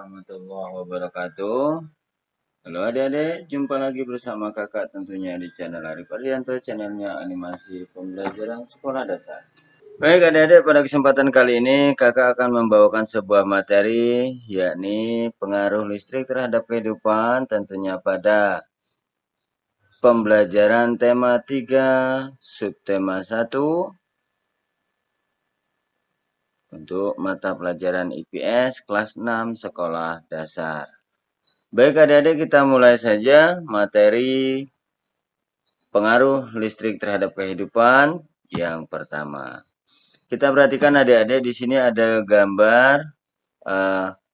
warahmatullahi wabarakatuh. Halo adik-adik, jumpa lagi bersama kakak tentunya di channel Arif Arianto, channelnya animasi pembelajaran sekolah dasar. Baik adik-adik, pada kesempatan kali ini kakak akan membawakan sebuah materi, yakni pengaruh listrik terhadap kehidupan, tentunya pada pembelajaran tema 3, subtema 1, untuk mata pelajaran IPS kelas 6 sekolah dasar. Baik adik-adik, kita mulai saja materi pengaruh listrik terhadap kehidupan yang pertama. Kita perhatikan adik-adik, di sini ada gambar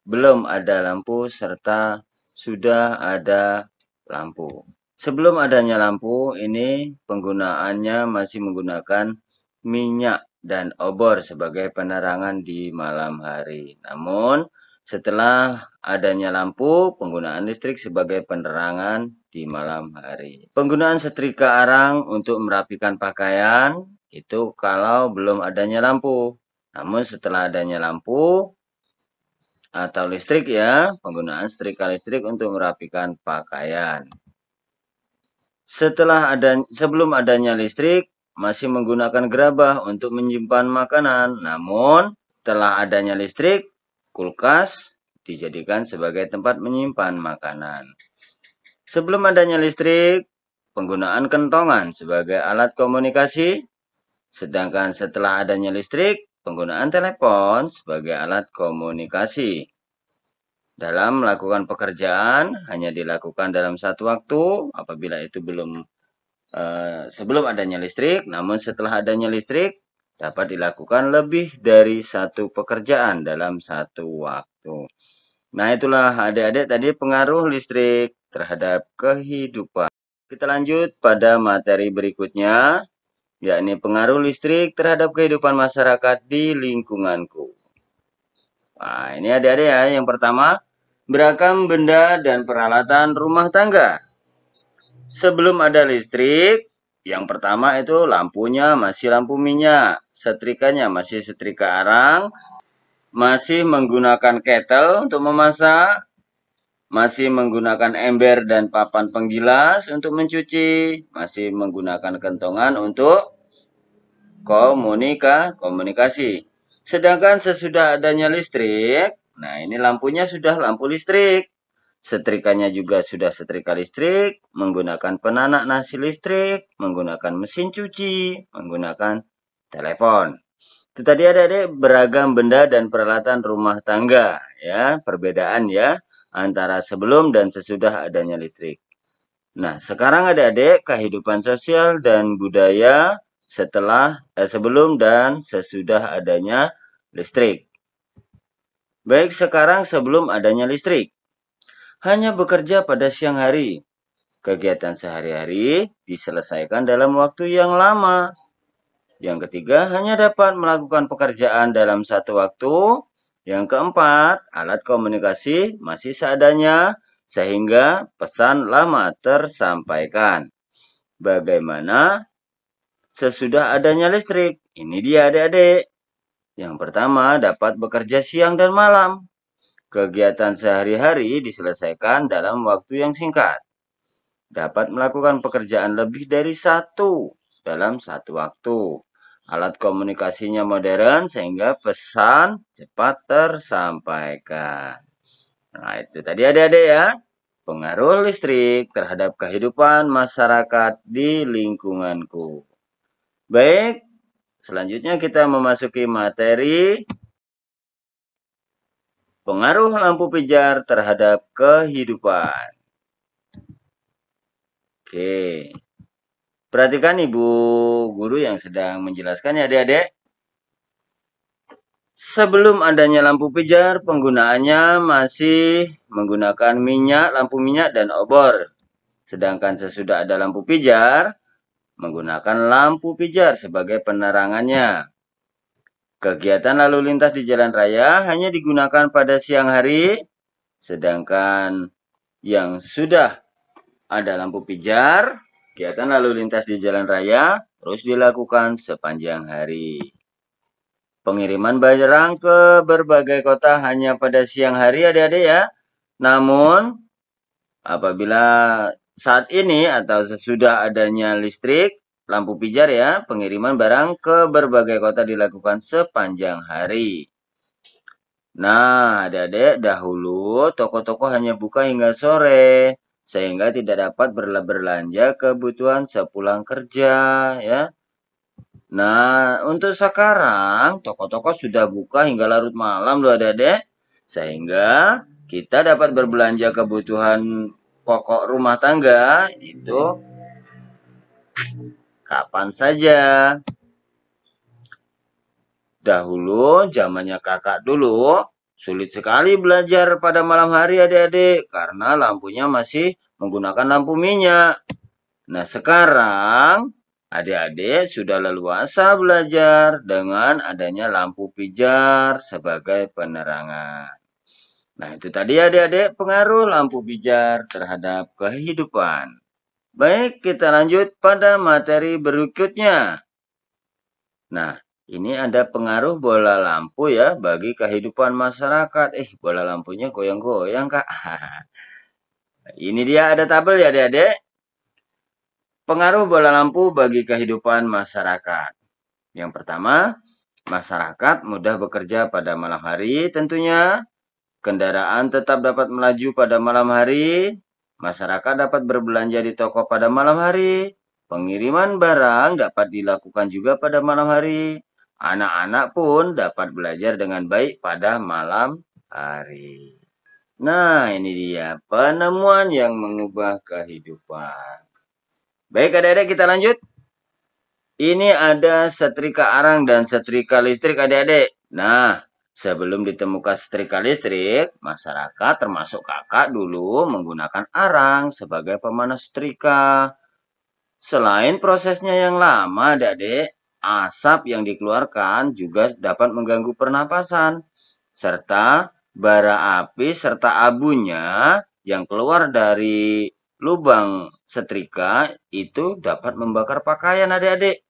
belum ada lampu serta sudah ada lampu. Sebelum adanya lampu, ini penggunaannya masih menggunakan minyak dan obor sebagai penerangan di malam hari. Namun, setelah adanya lampu, penggunaan listrik sebagai penerangan di malam hari. Penggunaan setrika arang untuk merapikan pakaian, itu kalau belum adanya lampu. Namun setelah adanya lampu atau listrik ya, penggunaan setrika listrik untuk merapikan pakaian. Sebelum adanya listrik, masih menggunakan gerabah untuk menyimpan makanan. Namun, setelah adanya listrik, kulkas dijadikan sebagai tempat menyimpan makanan. Sebelum adanya listrik, penggunaan kentongan sebagai alat komunikasi. Sedangkan setelah adanya listrik, penggunaan telepon sebagai alat komunikasi. Dalam melakukan pekerjaan hanya dilakukan dalam satu waktu apabila itu sebelum adanya listrik, namun setelah adanya listrik dapat dilakukan lebih dari satu pekerjaan dalam satu waktu. Nah, itulah adik-adik tadi pengaruh listrik terhadap kehidupan. Kita lanjut pada materi berikutnya, yakni pengaruh listrik terhadap kehidupan masyarakat di lingkunganku. Nah, ini adik-adik ya, yang pertama, beragam benda dan peralatan rumah tangga. Sebelum ada listrik, yang pertama itu lampunya masih lampu minyak, setrikanya masih setrika arang, masih menggunakan kettle untuk memasak, masih menggunakan ember dan papan penggilas untuk mencuci, masih menggunakan kentongan untuk komunikasi. Sedangkan sesudah adanya listrik, nah ini lampunya sudah lampu listrik. Setrikanya juga sudah setrika listrik, menggunakan penanak nasi listrik, menggunakan mesin cuci, menggunakan telepon. Itu tadi adik-adik beragam benda dan peralatan rumah tangga, ya, perbedaan ya antara sebelum dan sesudah adanya listrik. Nah, sekarang adik-adik kehidupan sosial dan budaya sebelum dan sesudah adanya listrik. Baik, sekarang sebelum adanya listrik. Hanya bekerja pada siang hari. Kegiatan sehari-hari diselesaikan dalam waktu yang lama. Yang ketiga, hanya dapat melakukan pekerjaan dalam satu waktu. Yang keempat, alat komunikasi masih seadanya, sehingga pesan lama tersampaikan. Bagaimana sesudah adanya listrik? Ini dia adik-adik. Yang pertama, dapat bekerja siang dan malam. Kegiatan sehari-hari diselesaikan dalam waktu yang singkat. Dapat melakukan pekerjaan lebih dari satu dalam satu waktu. Alat komunikasinya modern sehingga pesan cepat tersampaikan. Nah, itu tadi adik-adik ya. Pengaruh listrik terhadap kehidupan masyarakat di lingkunganku. Baik, selanjutnya kita memasuki materi pengaruh lampu pijar terhadap kehidupan. Oke. Perhatikan Ibu Guru yang sedang menjelaskannya adik-adik. Sebelum adanya lampu pijar, penggunaannya masih menggunakan lampu minyak dan obor. Sedangkan sesudah ada lampu pijar, menggunakan lampu pijar sebagai penerangannya. Kegiatan lalu lintas di jalan raya hanya digunakan pada siang hari, sedangkan yang sudah ada lampu pijar, kegiatan lalu lintas di jalan raya terus dilakukan sepanjang hari. pengiriman barang ke berbagai kota hanya pada siang hari adik-adik ya. Namun, apabila saat ini atau sesudah adanya listrik, lampu pijar ya, pengiriman barang ke berbagai kota dilakukan sepanjang hari. Nah, adik-adik, dahulu toko-toko hanya buka hingga sore, sehingga tidak dapat berbelanja kebutuhan sepulang kerja ya. Nah, untuk sekarang toko-toko sudah buka hingga larut malam loh adik-adik, sehingga kita dapat berbelanja kebutuhan pokok rumah tangga itu kapan saja. Dahulu zamannya kakak dulu sulit sekali belajar pada malam hari adik-adik karena lampunya masih menggunakan lampu minyak. Nah sekarang adik-adik sudah leluasa belajar dengan adanya lampu pijar sebagai penerangan. Nah itu tadi adik-adik pengaruh lampu pijar terhadap kehidupan. Baik kita lanjut pada materi berikutnya. Nah ini ada pengaruh bola lampu ya bagi kehidupan masyarakat. Bola lampunya goyang-goyang, Kak. Ini dia ada tabel ya, Adik-adik. Pengaruh bola lampu bagi kehidupan masyarakat. Yang pertama, masyarakat mudah bekerja pada malam hari tentunya. Kendaraan tetap dapat melaju pada malam hari. Masyarakat dapat berbelanja di toko pada malam hari. Pengiriman barang dapat dilakukan juga pada malam hari. Anak-anak pun dapat belajar dengan baik pada malam hari. Nah, ini dia penemuan yang mengubah kehidupan. Baik, adik-adik kita lanjut. Ini ada setrika arang dan setrika listrik, adik-adik. Nah, sebelum ditemukan setrika listrik, masyarakat termasuk kakak dulu menggunakan arang sebagai pemanas setrika. Selain prosesnya yang lama, adik-adik, asap yang dikeluarkan juga dapat mengganggu pernapasan, serta bara api serta abunya yang keluar dari lubang setrika itu dapat membakar pakaian adik-adik.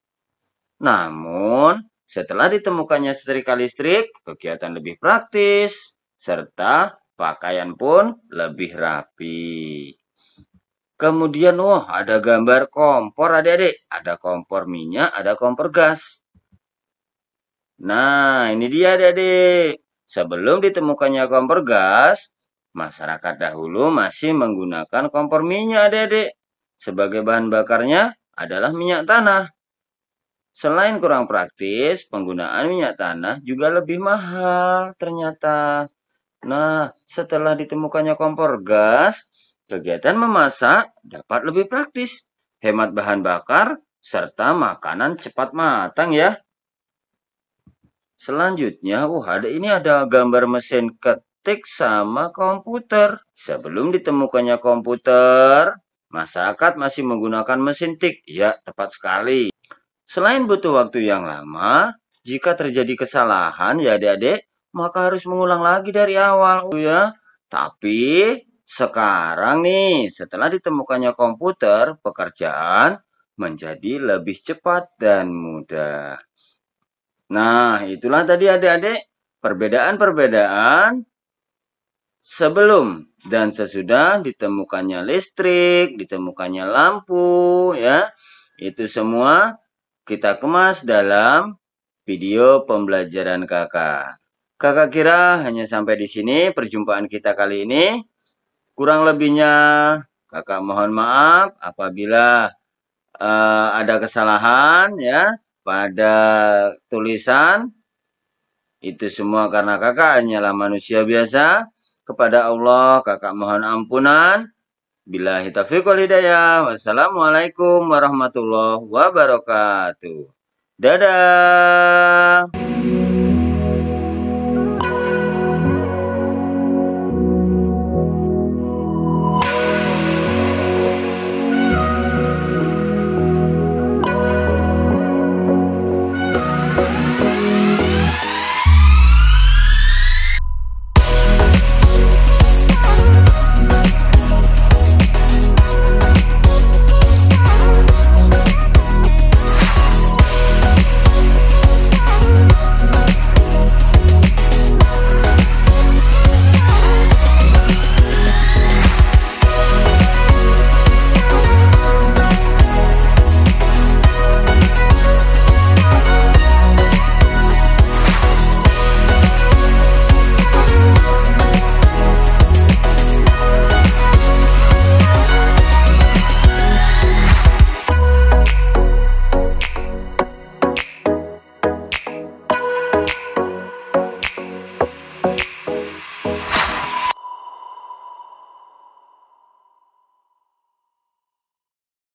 Namun, setelah ditemukannya setrika listrik, kegiatan lebih praktis, serta pakaian pun lebih rapi. Kemudian, ada gambar kompor adik-adik. Ada kompor minyak, ada kompor gas. Nah, ini dia adik-adik. Sebelum ditemukannya kompor gas, masyarakat dahulu masih menggunakan kompor minyak adik-adik. Sebagai bahan bakarnya adalah minyak tanah. Selain kurang praktis, penggunaan minyak tanah juga lebih mahal ternyata. Nah, setelah ditemukannya kompor gas, kegiatan memasak dapat lebih praktis, hemat bahan bakar, serta makanan cepat matang ya. Selanjutnya, ini ada gambar mesin ketik sama komputer. Sebelum ditemukannya komputer, masyarakat masih menggunakan mesin tik. Ya, tepat sekali. Selain butuh waktu yang lama, jika terjadi kesalahan ya adik-adik, maka harus mengulang lagi dari awal ya. Tapi sekarang nih, setelah ditemukannya komputer, pekerjaan menjadi lebih cepat dan mudah. Nah, itulah tadi adik-adik perbedaan-perbedaan sebelum dan sesudah ditemukannya listrik, ditemukannya lampu ya. Itu semua kita kemas dalam video pembelajaran kakak. Kakak kira hanya sampai di sini perjumpaan kita kali ini. Kurang lebihnya kakak mohon maaf apabila ada kesalahan ya pada tulisan. Itu semua karena kakak hanyalah manusia biasa. Kepada Allah kakak mohon ampunan. Billahi taufiq wal hidayah. Wassalamualaikum warahmatullahi wabarakatuh. Dadah.